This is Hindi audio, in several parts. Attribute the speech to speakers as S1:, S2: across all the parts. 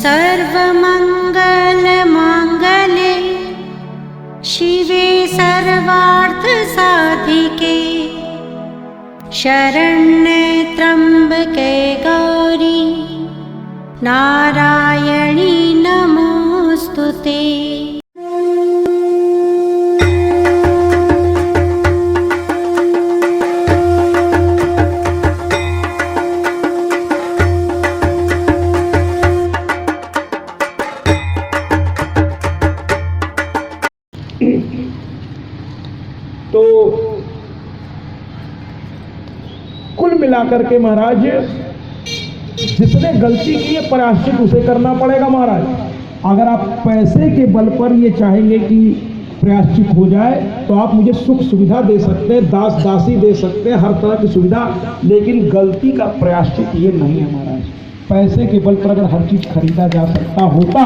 S1: सर्वमङ्गलमाङ्गल्ये शिवे सर्वार्थसाधिके शरण्ये त्र्यम्बके गौरी नारायणी नमोऽस्तुते।
S2: तो कुल मिलाकर के महाराज जिसने गलती की है प्रायश्चित उसे करना पड़ेगा महाराज। अगर आप पैसे के बल पर ये चाहेंगे कि प्रायश्चित हो जाए तो आप मुझे सुख सुविधा दे सकते हैं, दास दासी दे सकते हैं, हर तरह की सुविधा, लेकिन गलती का प्रायश्चित ये नहीं है महाराज। पैसे के बल पर अगर हर चीज खरीदा जा सकता होता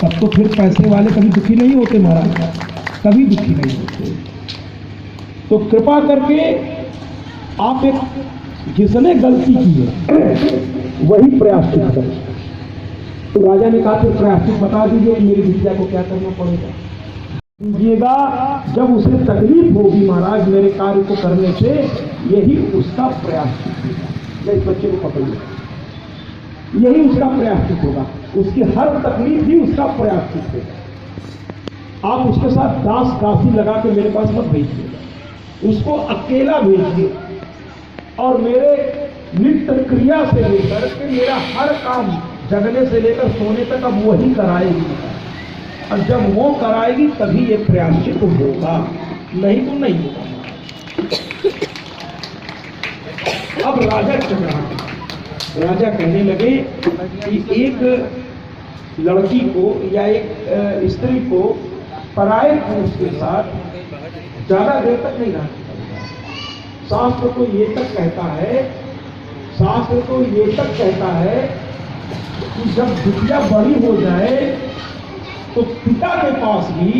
S2: तब तो फिर पैसे वाले कभी दुखी नहीं होते महाराज, कभी दुखी नहीं होते। तो कृपा करके आप एक जिसने गलती की है वही प्रायश्चित करें। तो राजा ने कहा फिर प्रायश्चित बता दीजिए कि मेरी विद्या को क्या करना पड़ेगा। दीजिएगा जब उसे तकलीफ होगी महाराज मेरे कार्य को करने से, यही उसका प्रायश्चित होगा। इस बच्चे को पकड़िए, यही उसका प्रायश्चित होगा। उसकी हर तकलीफ ही उसका प्रायश्चित होगा। आप उसके साथ दास दासी लगा के मेरे पास मत भेजिएगा, उसको अकेला भेजिए और मेरे नित्य क्रिया से लेकर के मेरा हर काम जगने से लेकर सोने तक अब वही कराएगी, और जब वो कराएगी तभी ये प्रायश्चित होगा, नहीं तो नहीं होगा। अब राजा चक्रा राजा कहने लगे कि एक लड़की को या एक स्त्री को पराये पुरुष के साथ ज्यादा देर तक नहीं रहना। शास्त्र तो ये तक कहता है, शास्त्र तो ये तक कहता है कि जब बिटिया बड़ी हो जाए तो पिता के पास भी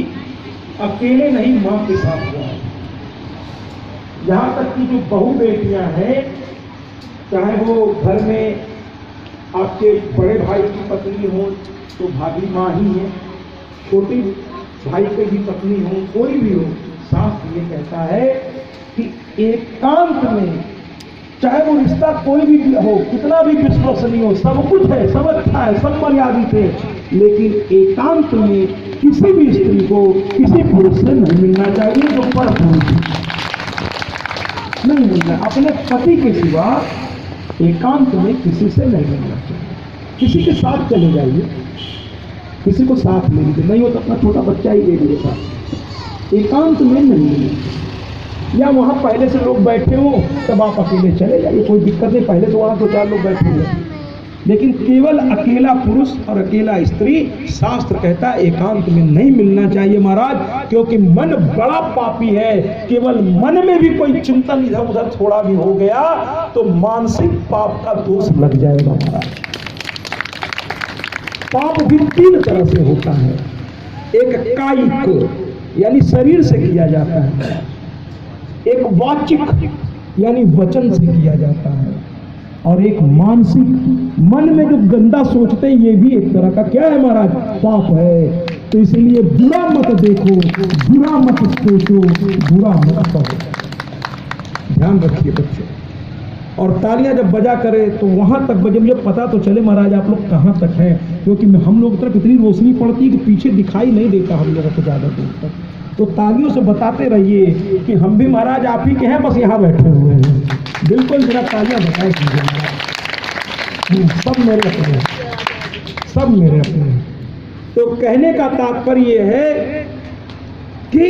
S2: अकेले नहीं मां के साथ जाए। यहां तक कि जो बहू बेटियां हैं, चाहे वो घर में आपके बड़े भाई की पत्नी हो तो भाभी मां ही है, छोटी भाई के भी पत्नी हो, कोई भी हो, शास्त्र ये कहता है कि एकांत में, चाहे वो रिश्ता कोई भी हो, कितना भी विश्वसनीय हो, सब कुछ है, सब अच्छा है, सब मर्यादित है, लेकिन एकांत में किसी भी स्त्री को किसी पुरुष से नहीं मिलना चाहिए जो पर पुरुष नहीं मिलना। अपने पति के सिवा एकांत में किसी से नहीं मिलना चाहिए। किसी के साथ चले जाइए, किसी को साथ ले लीजिए, नहीं हो तो अपना छोटा बच्चा ही ले लीजिए साथ, एकांत में नहीं। या वहां पहले से लोग बैठे हो तब आप अकेले चले जाइए, कोई दिक्कत नहीं, पहले तो वहां 2-4 लोग बैठे हुए, लेकिन केवल अकेला पुरुष और अकेला स्त्री शास्त्र कहता है एकांत में नहीं मिलना चाहिए महाराज, क्योंकि मन बड़ा पापी है। केवल मन में भी कोई चिंतन इधर उधर थोड़ा भी हो गया तो मानसिक पाप का दोष लग जाएगा महाराज। पाप भी 3 तरह से होता है, एक कायिक यानी शरीर से किया जाता है, एक वाचिक यानी वचन से किया जाता है, और एक मानसिक मन में जो गंदा सोचते हैं, ये भी एक तरह का क्या है महाराज, पाप है। तो इसलिए बुरा मत देखो, बुरा मत सोचो, बुरा मत कहो। ध्यान रखिए बच्चे। और तालियां जब बजा करे तो वहां तक बजे, मुझे पता तो चले महाराज आप लोग कहां तक हैं, क्योंकि हम लोग तरफ इतनी रोशनी पड़ती है कि पीछे दिखाई नहीं देता हम लोगों को ज्यादा दूर तक। तो तालियों से बताते रहिए कि हम भी महाराज आप ही के हैं, बस यहाँ बैठे हुए हैं। बिल्कुल जरा तालियां बताए कीजिए महाराज, सब मेरे अपने हैं, सब मेरे अपने हैं। तो कहने का तात्पर्य है कि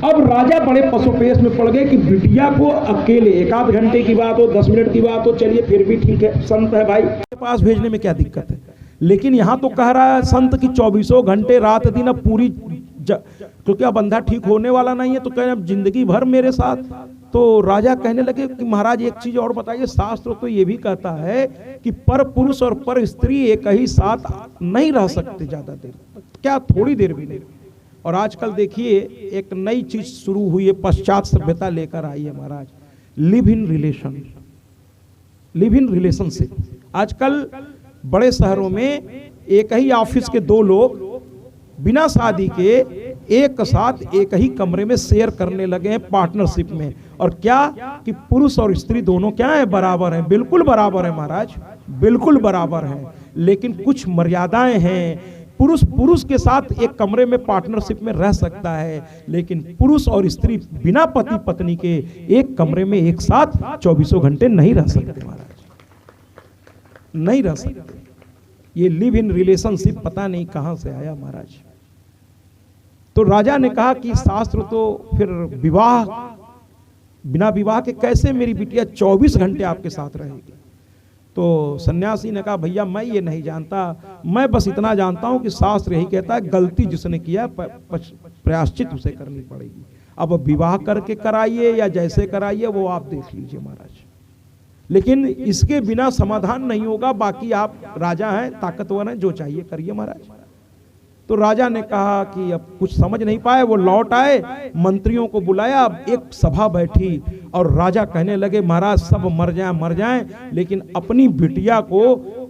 S2: अब राजा बड़े पशुपेश में पड़ गए कि बिटिया को अकेले, 1-8 घंटे की बात हो, 10 मिनट की बात हो, चलिए फिर भी ठीक है, संत है भाई के पास भेजने में क्या दिक्कत है। लेकिन यहां तो कह रहा है संत की 24 घंटे रात दिन अब पूरी क्योंकि अब अंधा ठीक होने वाला नहीं है, तो कह रहे अब जिंदगी भर मेरे साथ। तो राजा कहने लगे कि महाराज एक चीज और बताइए, शास्त्र तो ये भी कहता है कि पर पुरुष और पर स्त्री एक ही साथ नहीं रह सकते ज्यादा देर, क्या थोड़ी देर भी नहीं। और आजकल देखिए एक नई चीज शुरू हुई है, पश्चात सभ्यता लेकर आई है महाराज, live in relation. Live in relationship. आजकल बड़े शहरों में एक ही ऑफिस के दो लोग बिना शादी के एक साथ एक ही कमरे में शेयर करने लगे हैं पार्टनरशिप में। और क्या कि पुरुष और स्त्री दोनों क्या है, बराबर हैं, बिल्कुल बराबर है महाराज, बिल्कुल बराबर हैं। लेकिन कुछ मर्यादाएं हैं। पुरुष पुरुष के साथ एक कमरे में पार्टनरशिप में रह सकता है, लेकिन पुरुष और स्त्री बिना पति पत्नी के एक कमरे में एक साथ 24 घंटे नहीं रह सकते महाराज, नहीं रह सकते। ये लिव इन रिलेशनशिप पता नहीं कहां से आया महाराज। तो राजा ने कहा कि शास्त्र तो फिर विवाह, बिना विवाह के कैसे मेरी बिटिया 24 घंटे आपके साथ रहेगी। तो सन्यासी ने कहा भैया मैं ये नहीं जानता, मैं बस इतना जानता हूं कि शास्त्र यही कहता है गलती जिसने किया प्रायश्चित उसे करनी पड़ेगी। अब विवाह करके कराइए या जैसे कराइए वो आप देख लीजिए महाराज, लेकिन इसके बिना समाधान नहीं होगा। बाकी आप राजा हैं, ताकतवर हैं, जो चाहिए करिए महाराज। तो राजा ने कहा कि अब कुछ समझ नहीं पाए, वो लौट आए, मंत्रियों को बुलाया, अब एक सभा बैठी और राजा कहने लगे महाराज सब मर जाएं, लेकिन अपनी बिटिया को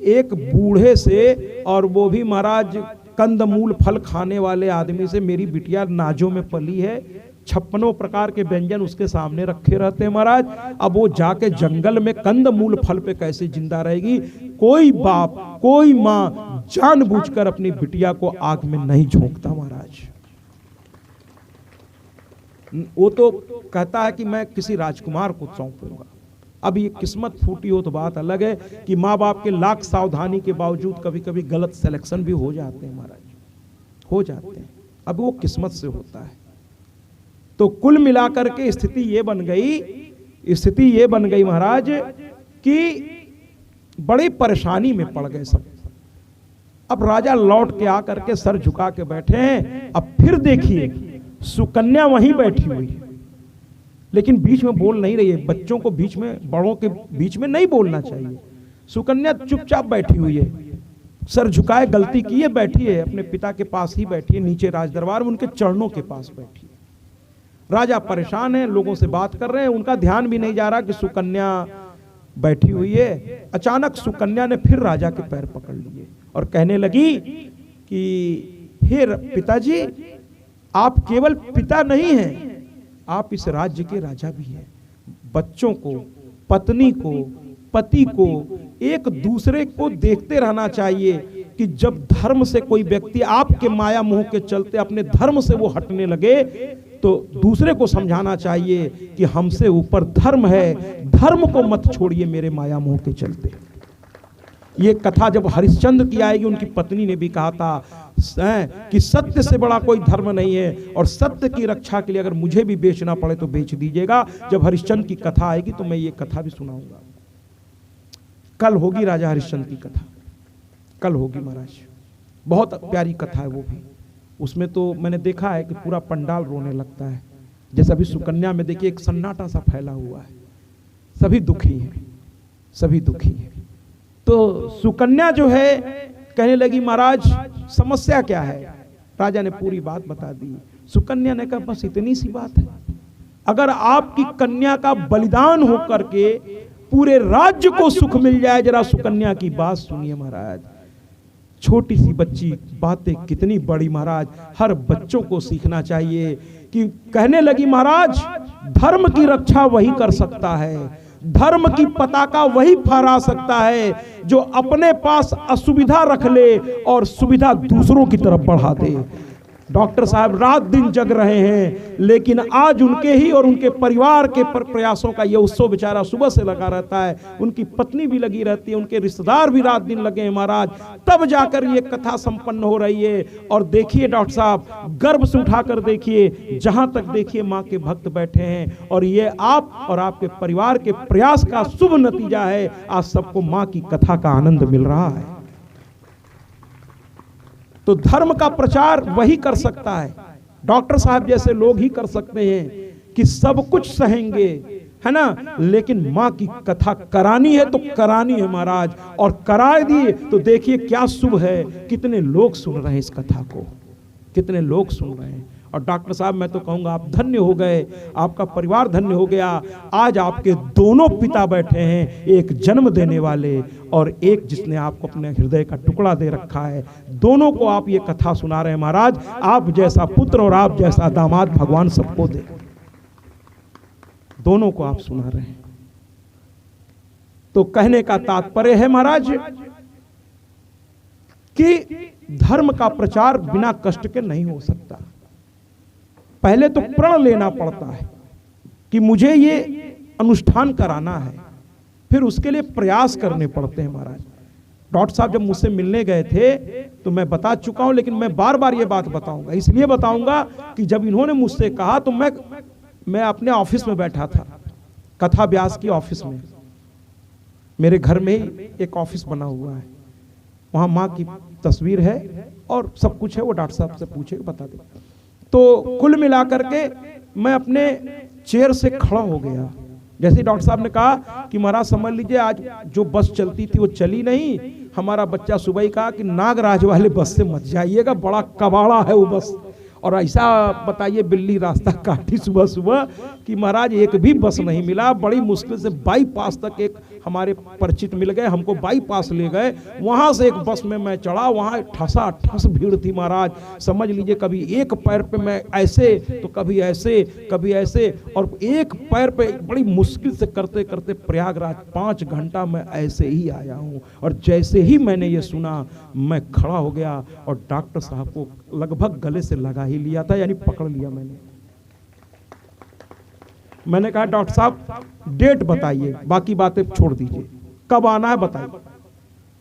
S2: एक बूढ़े से, और वो भी महाराज कंदमूल फल खाने वाले आदमी से, मेरी बिटिया नाजों में पली है, 56 प्रकार के व्यंजन उसके सामने रखे रहते हैं महाराज। अब वो जाके जंगल में कंदमूल फल पे कैसे जिंदा रहेगी। कोई बाप कोई माँ जानबूझकर अपनी बिटिया को आग में नहीं झोंकता महाराज। वो तो कहता है कि मैं किसी राजकुमार को सौंपूंगा। अब ये किस्मत फूटी हो तो बात अलग है कि माँ बाप के लाख सावधानी के बावजूद कभी कभी गलत सिलेक्शन भी हो जाते हैं महाराज, हो जाते हैं। अब वो किस्मत से होता है। तो कुल मिलाकर के स्थिति ये बन गई महाराज कि बड़ी परेशानी में पड़ गए सब। अब राजा लौट के आकर के सर झुका के बैठे हैं। अब फिर देखिए सुकन्या वहीं बैठी हुई है, लेकिन बीच में बोल नहीं रही है। बच्चों को बीच में, बड़ों के बीच में नहीं बोलना चाहिए। सुकन्या चुपचाप बैठी हुई है, सर झुकाए, गलती की है, बैठी है, अपने पिता के पास ही बैठी है, नीचे राजदरबार में उनके चरणों के पास बैठी है। राजा परेशान है, लोगों से बात कर रहे हैं, उनका ध्यान भी नहीं जा रहा कि सुकन्या बैठी हुई है। अचानक सुकन्या ने फिर राजा के पैर पकड़ लिए और कहने लगी कि हे पिताजी, आप केवल पिता नहीं हैं, आप इस राज्य के राजा भी हैं। बच्चों को, पत्नी को, पति को एक दूसरे को देखते रहना चाहिए कि जब धर्म से कोई व्यक्ति आपके माया मोह के चलते अपने धर्म से वो हटने लगे तो दूसरे को समझाना चाहिए कि हमसे ऊपर धर्म है, धर्म को मत छोड़िए मेरे माया मोह के चलते। ये कथा जब हरिश्चंद्र की आएगी, उनकी पत्नी ने भी कहा था कि सत्य से बड़ा कोई धर्म नहीं है और सत्य की रक्षा के लिए अगर मुझे भी बेचना पड़े तो बेच दीजिएगा। जब हरिश्चंद्र की कथा आएगी तो मैं ये कथा भी सुनाऊंगा। कल होगी राजा हरिश्चंद्र की कथा, कल होगी महाराज। बहुत प्यारी कथा है वो भी। उसमें तो मैंने देखा है कि पूरा पंडाल रोने लगता है। जैसे अभी सुकन्या में देखिए एक सन्नाटा सा फैला हुआ है, सभी दुखी हैं, सभी दुखी हैं। तो सुकन्या जो है कहने लगी महाराज समस्या क्या है। राजा ने पूरी बात बता दी। सुकन्या ने कहा बस इतनी सी बात है, अगर आपकी कन्या का बलिदान होकर के पूरे राज्य को सुख मिल जाए। जरा सुकन्या की बात सुनिए महाराज। छोटी सी बच्ची बातें कितनी बड़ी महाराज, हर बच्चों को सीखना चाहिए कि कहने लगी महाराज धर्म की रक्षा वही कर सकता है, धर्म की पताका वही फहरा सकता है जो अपने पास असुविधा रख ले और सुविधा दूसरों की तरफ बढ़ा दे। डॉक्टर साहब रात दिन जग रहे हैं, लेकिन आज उनके ही और उनके परिवार के प्रयासों का ये उत्सव बेचारा सुबह से लगा रहता है। उनकी पत्नी भी लगी रहती है, उनके रिश्तेदार भी रात दिन लगे हैं महाराज, तब जाकर ये कथा संपन्न हो रही है। और देखिए डॉक्टर साहब गर्भ से उठाकर देखिए, जहां तक देखिए माँ के भक्त बैठे हैं और ये आप और आपके परिवार के प्रयास का शुभ नतीजा है। आज सबको माँ की कथा का आनंद मिल रहा है। तो धर्म का प्रचार वही कर सकता है, डॉक्टर साहब जैसे लोग ही कर सकते हैं कि सब कुछ सहेंगे, है ना, लेकिन माँ की कथा करानी है तो करानी है महाराज। और करा दिए तो देखिए क्या शुभ है, कितने लोग सुन रहे हैं इस कथा को, कितने लोग सुन रहे हैं। और डॉक्टर साहब मैं तो कहूँगा आप धन्य हो गए, आपका परिवार धन्य हो गया। आज आपके दोनों पिता बैठे हैं, एक जन्म देने वाले और एक जिसने आपको अपने हृदय का टुकड़ा दे रखा है। दोनों को आप ये कथा सुना रहे हैं। महाराज आप जैसा पुत्र और आप जैसा दामाद भगवान सबको दे। दोनों को आप सुना रहे हैं। तो कहने का तात्पर्य है महाराज कि धर्म का प्रचार बिना कष्ट के नहीं हो सकता। पहले तो प्रण लेना पड़ता है कि मुझे ये अनुष्ठान कराना है, फिर उसके लिए प्रयास करने पड़ते हैं महाराज। डॉक्टर साहब जब मुझसे मिलने गए थे तो मैं बता चुका हूं, लेकिन मैं बार बार ये बात बताऊंगा। इसलिए बताऊंगा कि जब इन्होंने मुझसे कहा तो मैं अपने ऑफिस में बैठा था, कथा व्यास की ऑफिस में। मेरे घर में ही एक ऑफिस बना हुआ है, वहां माँ की तस्वीर है और सब कुछ है, वो डॉक्टर साहब से पूछे बता दे। तो कुल मिलाकर के मैं अपने चेयर से खड़ा हो गया। जैसे डॉक्टर साहब ने कहा कि महाराज समझ लीजिए आज जो बस चलती थी वो चली नहीं। हमारा बच्चा सुबह ही कहा कि नागराज वाले बस से मत जाइएगा, बड़ा कबाड़ा है वो बस। और ऐसा बताइए बिल्ली रास्ता काटी सुबह सुबह कि महाराज एक भी बस नहीं मिला। बड़ी मुश्किल से बाईपास तक एक हमारे परिचित मिल गए, हमको बाईपास ले गए। वहां से एक बस में मैं चढ़ा, वहां ठसा ठस भीड़ थी महाराज। समझ लीजिए कभी एक पैर पे मैं ऐसे तो कभी ऐसे कभी ऐसे, और एक पैर पे बड़ी मुश्किल से करते करते प्रयागराज 5 घंटा मैं ऐसे ही आया हूँ। और जैसे ही मैंने ये सुना मैं खड़ा हो गया और डॉक्टर साहब को लगभग गले से लगा ही लिया था, यानी पकड़ लिया मैंने कहा डॉक्टर साहब डेट बताइए, बाकी बातें छोड़ दीजिए, कब आना है बताइए।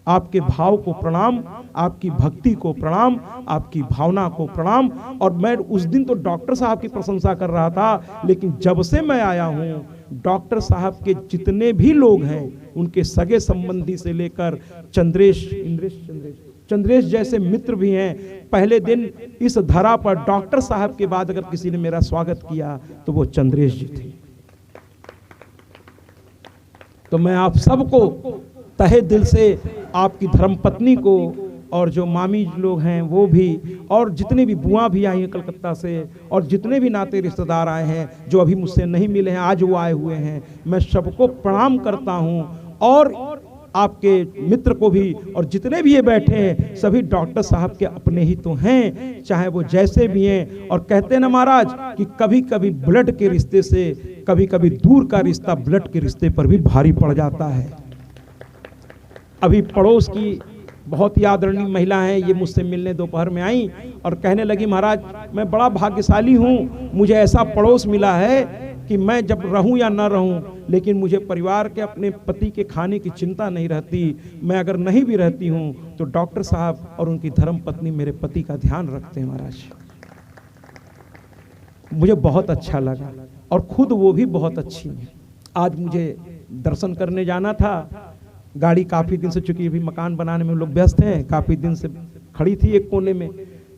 S2: आपके भाव को प्रणाम, आपकी भक्ति को प्रणाम, आपकी भावना को प्रणाम। और मैं उस दिन तो डॉक्टर साहब की प्रशंसा कर रहा था, लेकिन जब से मैं आया हूँ डॉक्टर साहब के जितने भी लोग हैं, उनके सगे संबंधी से लेकर चंद्रेश जैसे मित्र भी हैं। पहले दिन इस धरा पर डॉक्टर साहब के बाद अगर किसी ने मेरा स्वागत किया तो वो चंद्रेश जी थे। तो मैं आप सबको तहे दिल से, आपकी धर्मपत्नी को और जो मामी लोग हैं वो भी, और जितने भी बुआ भी आई हैं कलकत्ता से, और जितने भी नाते रिश्तेदार आए हैं जो अभी मुझसे नहीं मिले हैं, आज वो आए हुए हैं, मैं सबको प्रणाम करता हूं। और आपके मित्र को भी, और जितने भी ये बैठे हैं सभी डॉक्टर साहब के अपने ही तो हैं, चाहे वो जैसे भी हैं। और कहते हैं ना महाराज कि कभी कभी ब्लड के रिश्ते से, कभी कभी दूर का रिश्ता ब्लड के रिश्ते पर भी भारी पड़ जाता है। अभी पड़ोस की बहुत ही आदरणीय महिला हैं, ये मुझसे मिलने दोपहर में आई और कहने लगी महाराज मैं बड़ा भाग्यशाली हूँ, मुझे ऐसा पड़ोस मिला है कि मैं जब रहूं या ना रहूं, लेकिन मुझे परिवार के अपने पति के खाने की चिंता नहीं रहती। मैं अगर नहीं भी रहती हूं तो डॉक्टर साहब और उनकी धर्मपत्नी मेरे पति का ध्यान रखते हैं महाराज। मुझे बहुत अच्छा लगा और खुद वो भी बहुत अच्छी है। आज मुझे दर्शन करने जाना था, गाड़ी काफी दिन से, चूंकि अभी मकान बनाने में लोग व्यस्त हैं, काफी दिन से खड़ी थी एक कोने में,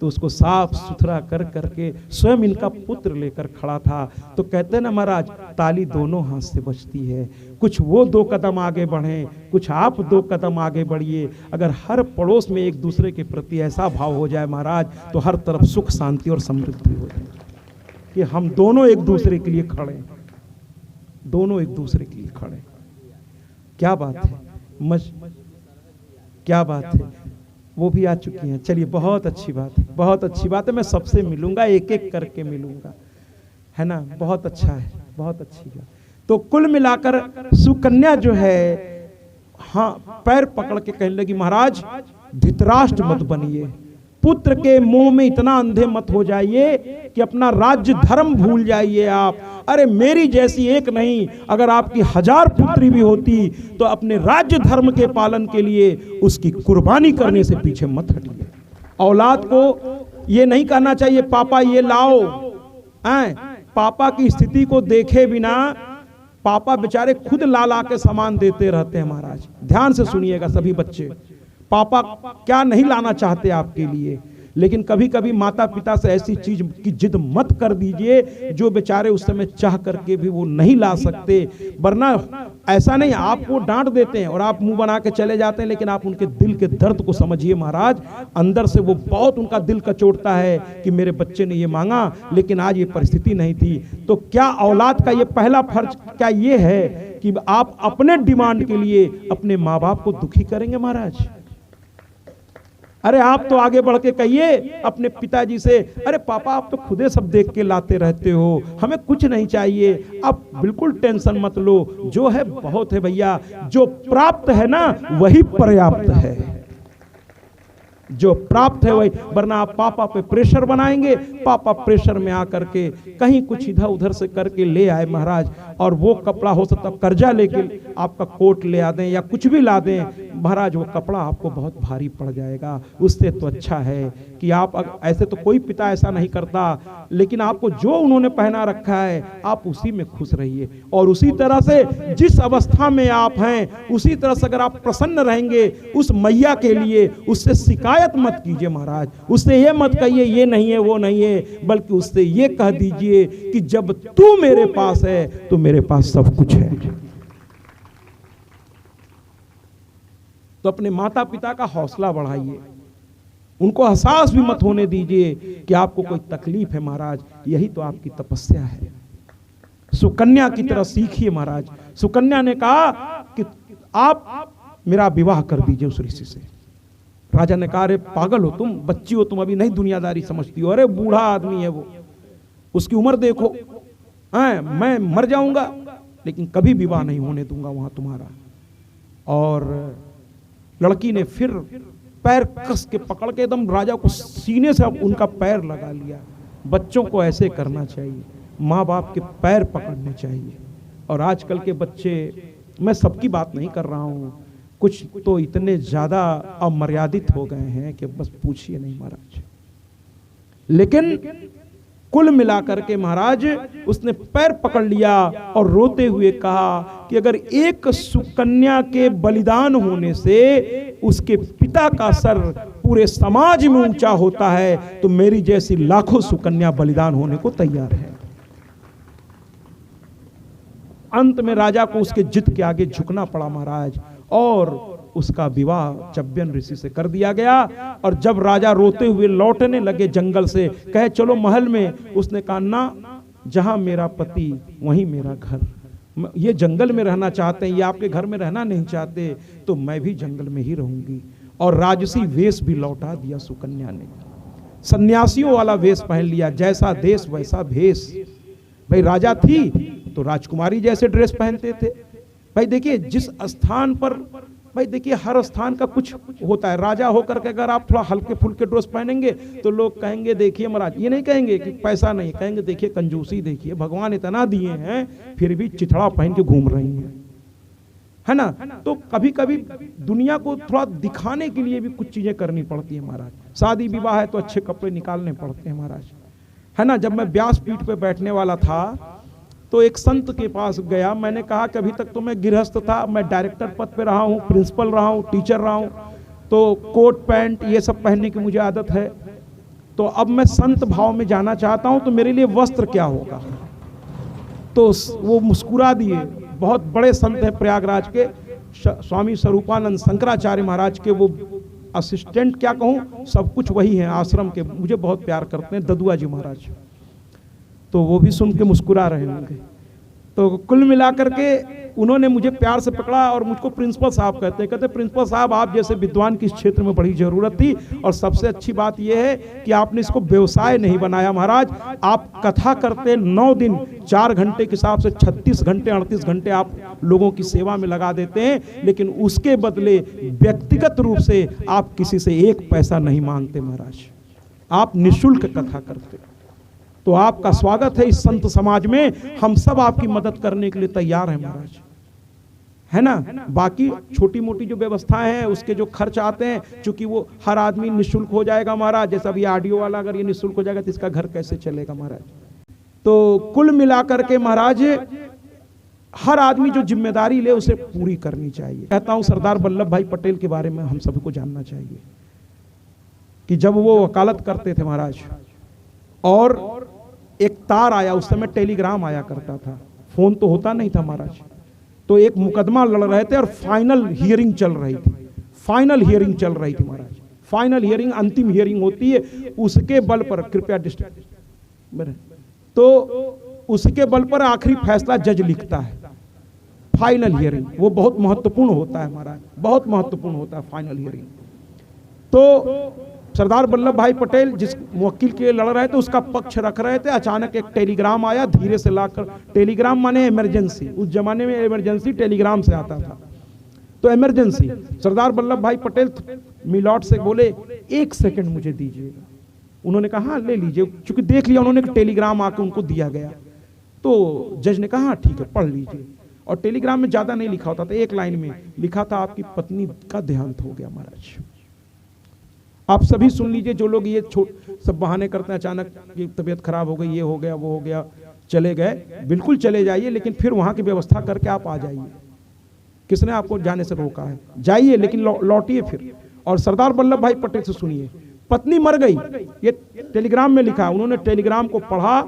S2: तो उसको साफ सुथरा कर करके स्वयं इनका पुत्र लेकर खड़ा था। तो कहते हैं ना महाराज ताली दोनों हाथ से बजती है। कुछ वो 2 कदम आगे बढ़े, कुछ आप 2 कदम आगे बढ़िए। अगर हर पड़ोस में एक दूसरे के प्रति ऐसा भाव हो जाए महाराज, तो हर तरफ सुख शांति और समृद्धि हो जाए कि हम दोनों एक दूसरे के लिए खड़े, दोनों एक दूसरे के लिए खड़े। क्या बात है, क्या बात है। वो भी आ चुकी हैं, चलिए बहुत अच्छी बात है, बहुत अच्छी बात है। मैं सबसे मिलूंगा, एक एक करके मिलूंगा, है ना, बहुत अच्छा है, बहुत अच्छी बात। तो कुल मिलाकर सुकन्या जो है, हाँ पैर पकड़ के कहने लगी महाराज धृतराष्ट्र मत बनिए, पुत्र के मोह में इतना अंधे मत हो जाइए कि अपना राज्य धर्म भूल जाइए आप। अरे मेरी जैसी एक नहीं, अगर आपकी 1000 पुत्री भी होती तो अपने राज्य धर्म के पालन के लिए उसकी कुर्बानी करने से पीछे मत हटिए। औलाद को ये नहीं कहना चाहिए पापा ये लाओ, पापा की स्थिति को देखे बिना पापा बेचारे खुद ला ला के सामान देते रहते हैं महाराज। ध्यान से सुनिएगा सभी बच्चे, पापा क्या नहीं लाना चाहते आपके लिए, लेकिन कभी कभी माता पिता से ऐसी चीज की जिद मत कर दीजिए जो बेचारे उस समय चाह करके भी वो नहीं ला सकते। वरना ऐसा नहीं, आप वो डांट देते हैं और आप मुंह बना के चले जाते हैं, लेकिन आप उनके दिल के दर्द को समझिए महाराज। अंदर से वो बहुत उनका दिल कचोटता है कि मेरे बच्चे ने ये मांगा लेकिन आज ये परिस्थिति नहीं थी। तो क्या औलाद का ये पहला फर्ज क्या ये है कि आप अपने डिमांड के लिए अपने माँ बाप को दुखी करेंगे महाराज? अरे आप तो आगे बढ़ के कहिए अपने पिताजी से, अरे पापा आप तो खुदे सब देख के लाते रहते हो, हमें कुछ नहीं चाहिए, आप बिल्कुल टेंशन मत लो, जो है बहुत है भैया, जो प्राप्त है ना वही पर्याप्त है, जो प्राप्त है वही। वरना आप पापा पे प्रेशर बनाएंगे, पापा प्रेशर में आकर के कहीं कुछ इधर उधर से करके ले आए महाराज, और वो कपड़ा हो सकता कर्जा लेके आपका कोट ले आ दें या कुछ भी ला दें महाराज, वो कपड़ा आपको बहुत भारी पड़ जाएगा। उससे तो अच्छा है कि आप, ऐसे तो कोई पिता ऐसा नहीं करता, लेकिन आपको जो उन्होंने पहना रखा है आप उसी में खुश रहिए। और उसी तरह से जिस अवस्था में आप हैं उसी तरह से अगर आप प्रसन्न रहेंगे उस मैया के लिए, उससे शिकायत मत कीजिए महाराज, उससे ये मत कहिए ये नहीं है वो नहीं है, बल्कि उससे ये कह दीजिए कि जब तू मेरे पास है तो मेरे पास सब कुछ है। तो अपने माता पिता का हौसला बढ़ाइए, उनको एहसास भी मत होने दीजिए कि आपको कोई तकलीफ है महाराज। यही तो आपकी तपस्या है। सुकन्या की तरह सीखिए महाराज। सुकन्या ने कहा कि आप मेरा विवाह कर दीजिए उस ऋषि से। राजा ने कहा अरे पागल हो तुम, बच्ची हो तुम, अभी नहीं दुनियादारी समझती हो, अरे बूढ़ा आदमी है वो, उसकी उम्र देखो, मैं मर जाऊंगा लेकिन कभी विवाह नहीं होने दूंगा वहां तुम्हारा। और लड़की ने फिर पैर कस के पकड़ के एकदम राजा को सीने से उनका पैर लगा लिया। बच्चों को ऐसे करना चाहिए, माँ बाप के पैर पकड़ने चाहिए। और आजकल के बच्चे, मैं सबकी बात नहीं कर रहा हूँ, कुछ तो इतने ज्यादा अमर्यादित हो गए हैं कि बस पूछिए नहीं महाराज। लेकिन कुल मिलाकर के महाराज उसने पैर पकड़ लिया और रोते हुए कहा कि अगर एक सुकन्या के बलिदान होने से उसके पिता का सर पूरे समाज में ऊंचा होता है तो मेरी जैसी लाखों सुकन्या बलिदान होने को तैयार है। अंत में राजा को उसके जिद के आगे झुकना पड़ा महाराज, और उसका विवाह चब्बन ऋषि से कर दिया गया। और जब राजा रोते हुए लौटने लगे जंगल से, कहे चलो महल में, उसने कहा ना, जहां मेरा पति वहीं मेरा घर, ये जंगल में रहना चाहते हैं, ये आपके घर में रहना नहीं चाहते, तो मैं भी जंगल में ही रहूंगी। और राजसी वेश भी लौटा दिया सुकन्या ने, सन्यासियों वाला वेश पहन लिया, जैसा देश वैसा भेष। भाई राजा थी तो राजकुमारी जैसे ड्रेस पहनते थे। भाई देखिए जिस स्थान पर, भाई देखिए हर स्थान का कुछ होता है। राजा होकर के अगर आप थोड़ा हल्के फुल्के ड्रेस पहनेंगे तो लोग कहेंगे देखिए महाराज, ये नहीं कहेंगे कि पैसा नहीं, कहेंगे देखिए कंजूसी, देखिए भगवान इतना दिए हैं फिर भी चिथड़ा पहन के घूम रही हैं, है ना। तो कभी कभी दुनिया को थोड़ा दिखाने के लिए भी कुछ चीजें करनी पड़ती है महाराज। शादी विवाह है तो अच्छे कपड़े निकालने पड़ते हैं महाराज, है ना। जब मैं व्यासपीठ पे बैठने वाला था तो एक संत के पास गया, मैंने कहा कि अभी तक तो मैं गृहस्थ था, मैं डायरेक्टर पद पे रहा हूँ, प्रिंसिपल रहा हूँ, टीचर रहा हूँ, तो कोट पैंट ये सब पहनने की मुझे आदत है, तो अब मैं संत भाव में जाना चाहता हूँ, तो मेरे लिए वस्त्र क्या होगा। तो वो मुस्कुरा दिए। बहुत बड़े संत हैं प्रयागराज के, स्वामी स्वरूपानंद शंकराचार्य महाराज के वो असिस्टेंट क्या कहूँ, सब कुछ वही हैं आश्रम के, मुझे बहुत प्यार करते हैं, ददुआ जी महाराज। तो वो भी सुन के मुस्कुरा रहे होंगे। तो कुल मिलाकर के उन्होंने मुझे प्यार से पकड़ा और मुझको प्रिंसिपल साहब कहते हैं। कहते प्रिंसिपल साहब आप जैसे विद्वान की इस क्षेत्र में बड़ी जरूरत थी, और सबसे अच्छी बात यह है कि आपने इसको व्यवसाय नहीं बनाया महाराज। आप कथा करते 9 दिन 4 घंटे के हिसाब से 36 घंटे 38 घंटे आप लोगों की सेवा में लगा देते हैं, लेकिन उसके बदले व्यक्तिगत रूप से आप किसी से 1 पैसा नहीं मांगते महाराज, आप निःशुल्क कथा करते। तो आपका स्वागत है इस संत समाज में, हम सब आपकी मदद करने के लिए तैयार हैं महाराज, है ना। बाकी छोटी मोटी जो व्यवस्थाएं हैं उसके जो खर्च आते हैं, चूंकि वो हर आदमी निःशुल्क हो जाएगा महाराज, जैसा भी ऑडियो वाला अगर ये निःशुल्क हो जाएगा तो इसका घर कैसे चलेगा महाराज। तो कुल मिलाकर के महाराज हर आदमी जो जिम्मेदारी ले उसे पूरी करनी चाहिए। कहता हूं सरदार वल्लभ भाई पटेल के बारे में हम सभी को जानना चाहिए। कि जब वो वकालत करते थे महाराज और एक तार आया, उस समय टेलीग्राम आया करता था, फोन तो होता नहीं था महाराज, तो एक मुकदमा लड़ रहे थे और फाइनल हियरिंग चल रही थी, फाइनल हियरिंग चल रही थी महाराज। फाइनल हियरिंग अंतिम हियरिंग होती है, उसके बल पर कृपया तो उसके बल पर आखिरी फैसला जज लिखता है। फाइनल हियरिंग वो बहुत महत्वपूर्ण होता है महाराज, बहुत महत्वपूर्ण होता है फाइनल हियरिंग। तो सरदार वल्लभ भाई पटेल जिस वकील के लिए लड़ रहे थे उसका पक्ष रख रहे थे, अचानक एक टेलीग्राम आया, धीरे से लाकर, टेलीग्राम माने इमरजेंसी, उस जमाने में इमरजेंसी टेलीग्राम से आता था, तो इमरजेंसी। सरदार वल्लभ भाई पटेल मिलॉर्ड से बोले 1 सेकंड मुझे दीजिएगा। उन्होंने कहा हाँ ले लीजिए, चूंकि देख लिया उन्होंने, टेलीग्राम आके उनको दिया गया, तो जज ने कहा हाँ ठीक है पढ़ लीजिए। और टेलीग्राम में ज्यादा नहीं लिखा होता था, एक लाइन में लिखा था आपकी पत्नी का देहांत हो गया महाराज। आप सभी सुन लीजिए, जो लोग ये सब बहाने करते हैं, अचानक की तबीयत खराब हो गई, ये हो गया वो हो गया, चले गए, बिल्कुल चले जाइए, लेकिन फिर वहां की व्यवस्था करके आप आ जाइए। किसने आपको जाने से रोका है? जाइए लेकिन लौटिए फिर। और सरदार वल्लभ भाई पटेल से सुनिए, पत्नी मर गई, ये टेलीग्राम में लिखा है। उन्होंने टेलीग्राम को पढ़ा,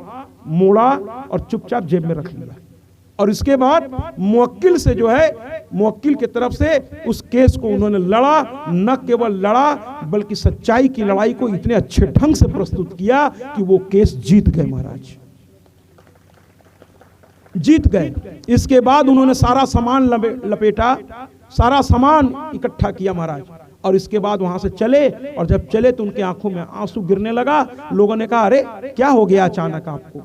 S2: मोड़ा और चुपचाप जेब में रख लिया। और इसके बाद मुवक्किल से जो है, मुवक्किल की तरफ से उस केस को उन्होंने लड़ा, न केवल लड़ा बल्कि सच्चाई की लड़ाई को इतने अच्छे ढंग से प्रस्तुत किया कि वो केस जीत गए महाराज, जीत गए। इसके बाद उन्होंने सारा सामान लपेटा, सारा सामान इकट्ठा किया महाराज, और इसके बाद वहां से चले। और जब चले तो उनकी आंखों में आंसू गिरने लगा। लोगों ने कहा अरे क्या हो गया अचानक आपको,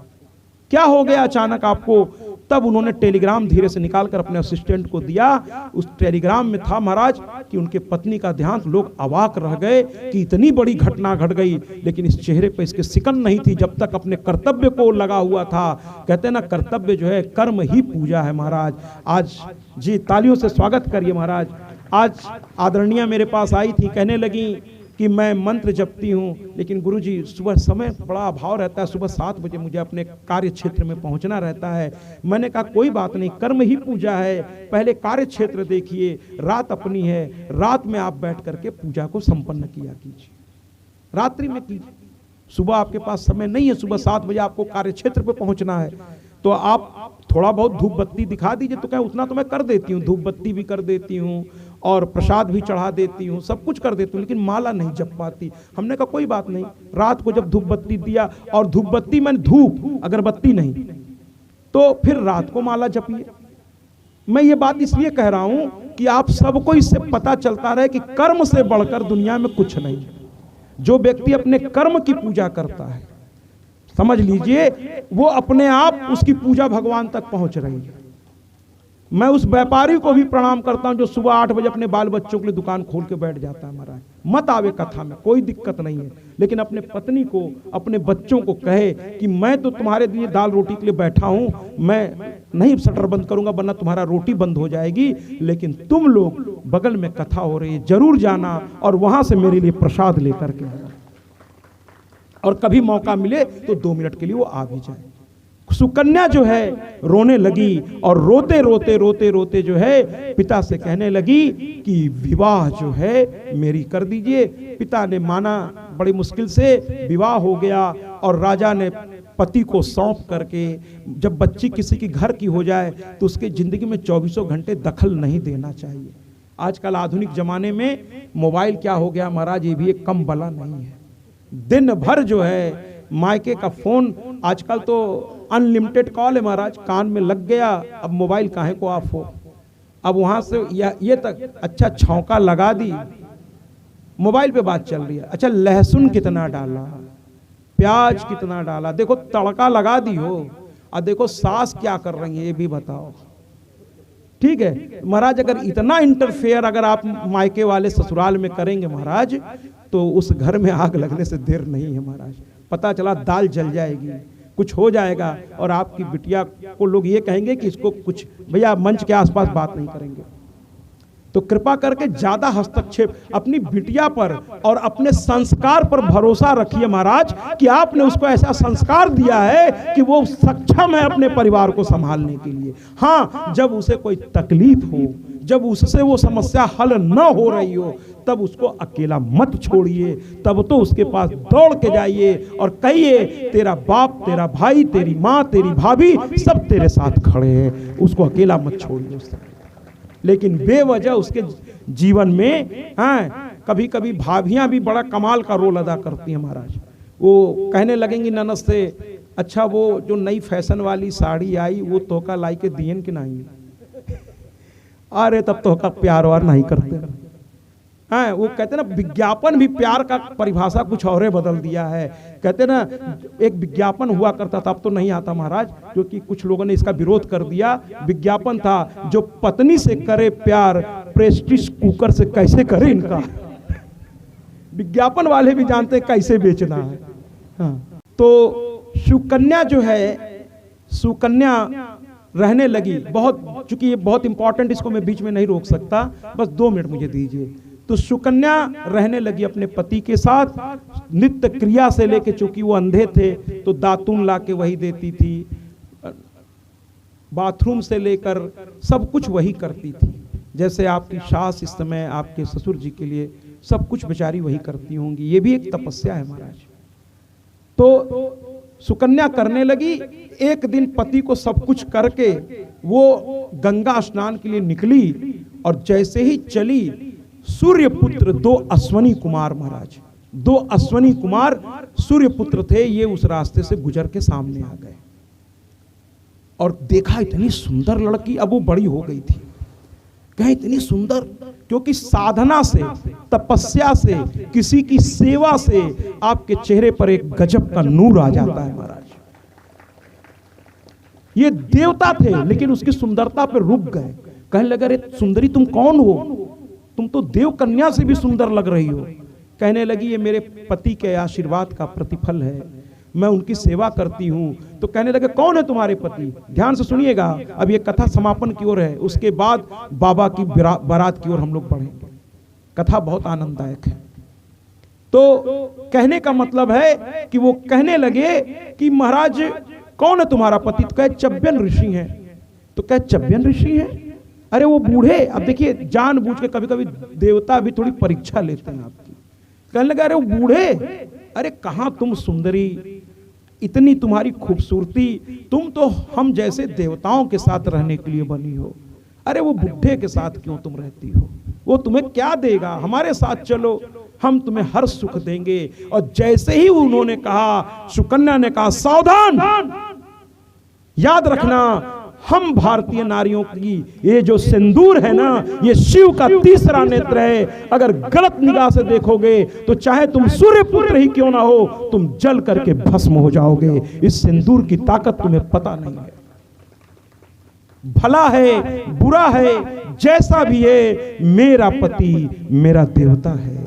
S2: क्या हो गया अचानक आपको? तब उन्होंने टेलीग्राम धीरे से निकालकर अपने असिस्टेंट को दिया। उस टेलीग्राम में था महाराज कि उनके पत्नी का देहांत। लोग अवाक रह गए कि इतनी बड़ी घटना घट गई, लेकिन इस चेहरे पर इसके सिकन नहीं थी जब तक अपने कर्तव्य को लगा हुआ था। कहते हैं ना, कर्तव्य जो है कर्म ही पूजा है महाराज। आज जी तालियों से स्वागत करिए महाराज। आज आदरणीय मेरे पास आई थी, कहने लगी कि मैं मंत्र जपती हूँ, लेकिन गुरुजी सुबह समय बड़ा अभाव रहता है, सुबह 7 बजे मुझे अपने कार्य क्षेत्र में पहुँचना रहता है। मैंने कहा कोई बात नहीं, कर्म ही पूजा है, पहले कार्य क्षेत्र देखिए, रात अपनी है, रात में आप बैठ करके पूजा को संपन्न किया कीजिए, रात्रि में कीजिए। सुबह आपके पास समय नहीं है, सुबह 7 बजे आपको कार्य क्षेत्र पे पहुँचना है, तो आप थोड़ा बहुत धूप बत्ती दिखा दीजिए। तो क्या उतना तो मैं कर देती हूँ, धूप बत्ती भी कर देती हूँ और प्रसाद भी चढ़ा देती हूँ, सब कुछ कर देती हूँ, लेकिन माला नहीं जप पाती। हमने कहा कोई बात नहीं, रात को जब धूप बत्ती दिया, और धूप बत्ती मैंने धूप अगरबत्ती नहीं, तो फिर रात को माला जपिए। मैं ये बात इसलिए कह रहा हूं कि आप सबको इससे पता चलता रहे कि कर्म से बढ़कर दुनिया में कुछ नहीं। जो व्यक्ति अपने कर्म की पूजा करता है, समझ लीजिए वो अपने आप उसकी पूजा भगवान तक पहुंच रही है। मैं उस व्यापारी को भी प्रणाम करता हूं जो सुबह 8 बजे अपने बाल बच्चों के लिए दुकान खोल के बैठ जाता है। महाराज मत आवे कथा में, कोई दिक्कत नहीं है, लेकिन अपने पत्नी को, अपने बच्चों को कहे कि मैं तो तुम्हारे लिए दाल रोटी के लिए बैठा हूं, मैं नहीं शटर बंद करूंगा वरना तुम्हारा रोटी बंद हो जाएगी, लेकिन तुम लोग बगल में कथा हो रही है जरूर जाना और वहां से मेरे लिए प्रसाद लेकर के आना। और कभी मौका मिले तो 2 मिनट के लिए वो आ भी जाए। सुकन्या जो है रोने लगी और रोते रोते रोते रोते जो है पिता से कहने लगी कि विवाह जो है मेरी कर दीजिए। पिता ने माना, बड़ी मुश्किल से विवाह हो गया और राजा ने पति को सौंप करके, जब बच्ची किसी की घर की हो जाए तो उसके जिंदगी में 24 घंटे दखल नहीं देना चाहिए। आजकल आधुनिक जमाने में मोबाइल क्या हो गया महाराज, ये भी एक कम बला नहीं है। दिन भर जो है मायके का फोन, आजकल तो अनलिमिटेड कॉल है महाराज, कान में लग गया, अब मोबाइल काहे को ऑफ हो, अब वहां से ये तक अच्छा छौंका लगा दी, मोबाइल पे बात चल रही है। अच्छा लहसुन कितना डाला, प्याज कितना डाला, देखो तड़का लगा दी हो, और देखो सास क्या कर रही है ये भी बताओ। ठीक है महाराज, अगर इतना इंटरफेयर अगर आप मायके वाले ससुराल में करेंगे महाराज, तो उस घर में आग लगने से देर नहीं है महाराज। पता चला दाल जल जाएगी, कुछ हो जाएगा, और आपकी बिटिया को लोग ये कहेंगे कि इसको कुछ, भैया मंच के आसपास बात नहीं करेंगे। तो कृपा करके ज्यादा हस्तक्षेप अपनी बिटिया पर और अपने संस्कार पर भरोसा रखिए महाराज, कि आपने उसको ऐसा संस्कार दिया है कि वो सक्षम है अपने परिवार को संभालने के लिए। हाँ, जब उसे कोई तकलीफ हो, जब उससे वो समस्या हल न हो रही हो, तब उसको अकेला मत छोड़िए, तब तो उसके पास दौड़ के जाइए और कहिए तेरा बाप, तेरा भाई, तेरी माँ, तेरी भाभी सब तेरे साथ खड़े हैं, उसको अकेला मत छोड़िए उस समय। लेकिन बेवजह उसके जीवन में कभी कभी भाभियां भी बड़ा कमाल का रोल अदा करती हैं महाराज। वो कहने लगेंगी ननद से, अच्छा वो जो नई फैशन वाली साड़ी आई वो तोहका लाई के दियन कि नहीं? अरे तब तोहका प्यार वार नहीं करते। वो कहते ना विज्ञापन भी प्यार का परिभाषा कुछ और बदल दिया है। कहते ना एक विज्ञापन हुआ करता था, अब तो नहीं आता महाराज, क्योंकि कुछ लोगों ने इसका विरोध कर दिया। विज्ञापन था, जो पत्नी से करे प्यार प्रेस्टीज कुकर से कैसे करे इनका। विज्ञापन वाले भी जानते हैं कैसे बेचना है। तो सुकन्या जो है, सुकन्या रहने लगी बहुत, चूंकि ये बहुत इंपॉर्टेंट, इसको मैं बीच में नहीं रोक सकता, बस 2 मिनट मुझे दीजिए। तो सुकन्या रहने लगी अपने पति के साथ, नित्य क्रिया से लेके, चूंकि वो अंधे थे तो दातून ला के वही देती थी, बाथरूम से लेकर सब कुछ वही करती थी। जैसे आपकी सास इस समय आपके ससुर जी के लिए सब कुछ बेचारी वही करती होंगी। ये भी एक तपस्या है महाराज। तो सुकन्या करने लगी। एक दिन पति को सब कुछ करके वो गंगा स्नान के लिए निकली और जैसे ही चली, सूर्यपुत्र 2 अश्वनी कुमार महाराज, 2 अश्वनी कुमार सूर्यपुत्र थे, ये उस रास्ते से गुजर के सामने आ गए और देखा इतनी सुंदर लड़की। अब वो बड़ी हो गई थी, कहीं इतनी सुंदर, क्योंकि साधना से, तपस्या से, किसी की सेवा से आपके चेहरे पर एक गजब का नूर आ जाता है महाराज। ये देवता थे लेकिन उसकी सुंदरता पर रुक गए। कहने लगे, अरे सुंदरी तुम कौन हो? तुम तो देव कन्या से भी सुंदर लग रही हो। कहने लगी, ये मेरे पति के आशीर्वाद का प्रतिफल है, मैं उनकी सेवा करती हूं। तो कहने लगे, कौन है तुम्हारे पति? ध्यान से सुनिएगा, अब ये कथा समापन की ओर है, उसके बाद बाबा की बारात की ओर हम लोग बढ़ेंगे। कथा बहुत आनंददायक है। तो कहने का मतलब है कि वो कहने लगे कि महाराज कौन है तुम्हारा पति? तो कहे चव्यन ऋषि हैं। तो कहे चव्यन ऋषि हैं? अरे वो बूढ़े। अब देखिए जानबूझ के कभी कभी देवता भी थोड़ी परीक्षा लेते हैं आपकी। कहने लगा, अरे वो बूढ़े, अरे कहां तुम सुंदरी, इतनी तुम्हारी खूबसूरती, तुम तो हम जैसे देवताओं के साथ रहने के लिए बनी हो। अरे वो बुढ़े के साथ क्यों तुम रहती हो? वो तुम्हें क्या देगा? हमारे साथ चलो, हम तुम्हें हर सुख देंगे। और जैसे ही उन्होंने कहा, सुकन्या ने कहा, सावधान, याद रखना, हम भारतीय नारियों की ये जो सिंदूर है ना, ये शिव का तीसरा नेत्र है। अगर गलत निगाह से देखोगे तो चाहे तुम सूर्यपुत्र ही क्यों ना हो, तुम जल करके भस्म हो जाओगे। इस सिंदूर की ताकत तुम्हें पता नहीं है। भला है, बुरा है, जैसा भी है, मेरा पति मेरा देवता है।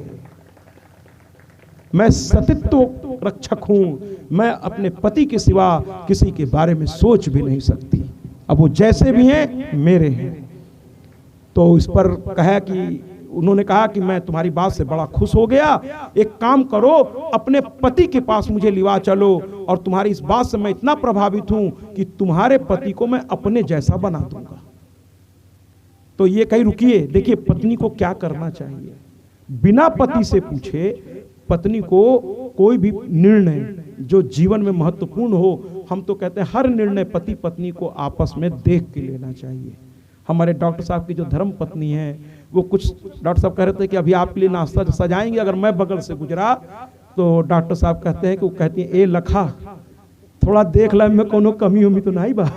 S2: मैं सतीत्व रक्षक हूं, मैं अपने पति के सिवा किसी के बारे में सोच भी नहीं सकती। अब वो जैसे भी हैं मेरे हैं। तो इस पर कहा कि उन्होंने कहा कि मैं तुम्हारी बात से बड़ा खुश हो गया, एक काम करो, अपने पति के पास मुझे लिवा चलो, और तुम्हारी इस बात से मैं इतना प्रभावित हूं कि तुम्हारे पति को मैं अपने जैसा बना दूंगा। तो ये कहीं रुकिए, देखिए पत्नी को क्या करना चाहिए। बिना पति से पूछे पत्नी को कोई भी निर्णय जो जीवन में महत्वपूर्ण हो, हम तो कहते हैं हर निर्णय पति पत्नी को आपस में देख के लेना चाहिए। हमारे डॉक्टर साहब की जो धर्म पत्नी है, वो कुछ डॉक्टर साहब कह रहे थे कि अभी आपके लिए नाश्ता सजाएंगे, अगर मैं बगल से गुजरा तो डॉक्टर साहब कहते हैं कि वो कहती है, ए लखा थोड़ा देख ला, में कोनो कमी उमी तो नहीं बा।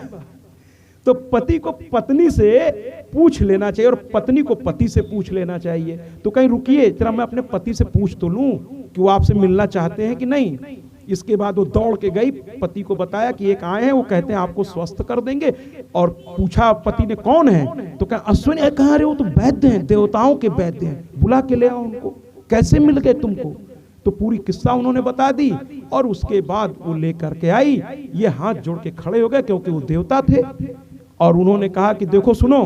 S2: तो पति को पत्नी से पूछ लेना चाहिए और पत्नी को पति से पूछ लेना चाहिए। तो कहीं रुकिए जरा, मैं अपने पति से पूछ तो लूं कि वो आपसे मिलना चाहते हैं कि नहीं। इसके बाद वो दौड़ के गई, पति को बताया कि एक आए हैं, वो कहते हैं आपको स्वस्थ कर देंगे। और पूछा पति ने कौन है? तो कहा अश्विनी। कहा अरे वो तो वैद्य हैं, देवताओं के वैद्य हैं, बुला के ले आओ उनको। कैसे मिल गए तुमको? तो पूरी किस्सा उन्होंने बता दी और उसके बाद वो लेकर के आई। ये हाथ जोड़ के खड़े हो गए क्योंकि वो देवता थे। और उन्होंने कहा कि देखो सुनो,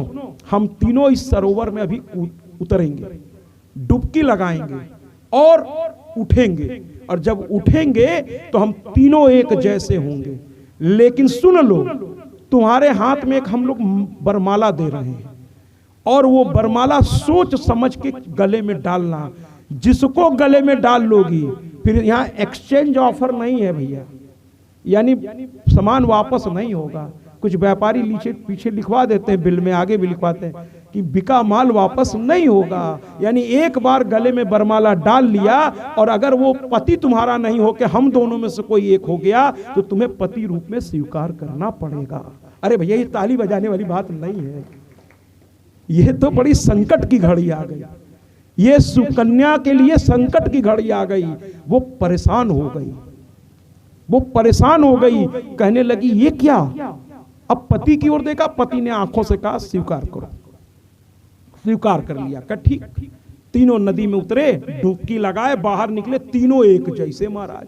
S2: हम तीनों इस सरोवर में अभी उतरेंगे, डुबकी लगाएंगे और उठेंगे, और जब उठेंगे तो हम तीनों एक जैसे होंगे। लेकिन सुन लो, तुम्हारे हाथ में एक हम लोग वरमाला दे रहे हैं, और वो वरमाला सोच समझ के गले में डालना। जिसको गले में डाल लोगी, फिर यहाँ एक्सचेंज ऑफर नहीं है भैया, यानी सामान वापस नहीं होगा। कुछ व्यापारी नीचे पीछे लिखवा देते हैं, बिल में आगे भी लिखवाते हैं कि बिका माल वापस नहीं होगा। यानी एक बार गले में बरमाला डाल लिया और अगर वो पति तुम्हारा नहीं हो के हम दोनों में से कोई एक हो गया तो तुम्हें पति रूप में स्वीकार करना पड़ेगा। अरे भैया ये ताली बजाने वाली बात नहीं है, ये तो बड़ी संकट की घड़ी आ गई। ये सुकन्या के लिए संकट की घड़ी आ गई। वो परेशान हो गई, वो परेशान हो गई, कहने लगी ये क्या। अब पति की ओर देखा, पति ने आंखों से कहा स्वीकार करो। स्वीकार कर लिया। कहा ठीक। तीनों नदी में उतरे, डुबकी लगाए, बाहर निकले, तीनों एक जैसे महाराज।